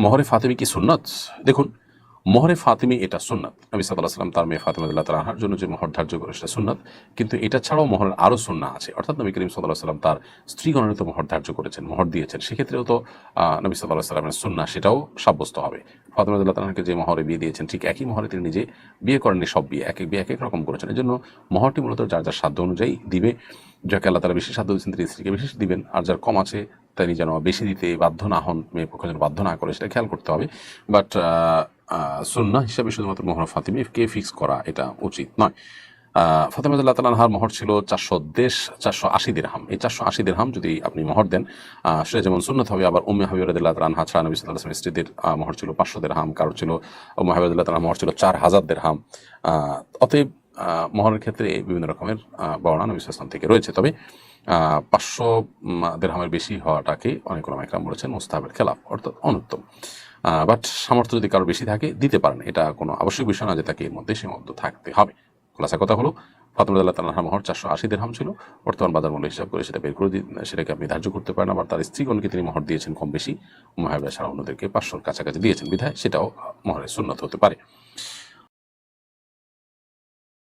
মহরে ফাতেমি কি সুন্নাত? দেখুন, মহরে ফাতেমি এটা সুন্নাত। নবী সাল্লাল্লাহু আলাইহি ওয়াসাল্লাম তার মেয়ে ফাতেমা রাদিয়াল্লাহু তাআলা আনহার জন্য যে মহর ধার্য করে সেটা সুন্নাত। কিন্তু এটা ছাড়াও মহরের আরও সুন্নাহ আছে। অর্থাৎ নবী করিম সাল্লাল্লাহু আলাইহি ওয়াসাল্লাম তার স্ত্রীগণের তো মহর ধার্য করেছেন, মহর দিয়েছেন। সেক্ষেত্রেও তো নবী সাল্লাল্লাহু আলাইহি ওয়াসাল্লামের সুন্নাহ সেটাও সাব্যস্ত হবে। ফাতেমা রাদিয়াল্লাহু তাআলাকে যে মহরে বিয়ে দিয়েছেন ঠিক একই মহরে তিনি নিজে বিয়ে করেননি, সব বিয়ে একেক বিয়ে একেক রকম করেছেন। এজন্য মহরটি মূলত যার যার সাধ্য অনুযায়ী দিবে। যাকে আল্লাহ তাআলা বেশি সাধ্য দিয়েছেন তিনি স্ত্রীকে বেশি দিবেন, আর যার কম আছে তিনি যেন বেশি দিতে বাধ্য না হন, মেয়ে পক্ষ যেন বাধ্য না করে সেটা খেয়াল করতে হবে। বাট সুন্নাহ হিসাবে শুধুমাত্র মোহর ফাতিমিকে ফিক্স করা এটা উচিত নয়। ফাতেমা রাদিয়াল্লাহু তাআলা আনহার মহর ছিল 480 দিরহাম। এই 480 দিরহাম যদি আপনি মহর দেন সেটা যেমন সুন্নাত হবে। আবার উম্মে হাবিবা রাদিয়াল্লাহু তাআলা আনহা ছাড়া নবী সাল্লাল্লাহু আলাইহি ওয়াসাল্লাম স্ত্রীদের মহর ছিল 500 দিরহাম, কারোর ছিল উম্মে হাবিবা রাদিয়াল্লাহু তাআলার মহর ছিল 4000 দিরহাম। অতএব মহরের ক্ষেত্রে বিভিন্ন রকমের বর্ণনা নবী সাল্লাল্লাহু আলাইহি ওয়াসাল্লাম থেকে রয়েছে। তবে 500 দিরহামের বেশি হওয়াটাকে অনেক উলামা ইকরাম বলেছেন মুস্তাহাবের খেলাফ, অর্থাৎ অনুত্তম। বাট সামর্থ্য যদি কারো বেশি থাকে দিতে পারেন, এটা কোনো আবশ্যক বিষয় না যে তাকে এর মধ্যে সীমাবদ্ধ থাকতে হবে। খোলাসা কথা হলো, ফাতেমা রাদিয়াল্লাহু তাআলা আনহার মহর 480 দিরহাম ছিল। বর্তমান বাজার মূল্য হিসাব করে সেটা বের করে সেটাকে আপনি ধার্য করতে পারেন। আবার তার স্ত্রীগণকে তিনি মহর দিয়েছেন কম বেশি, উম্মে হাবিবা ছাড়া অন্যদেরকে 500-র কাছাকাছি দিয়েছেন বিধায় সেটাও মহরের সুন্নাত হতে পারে।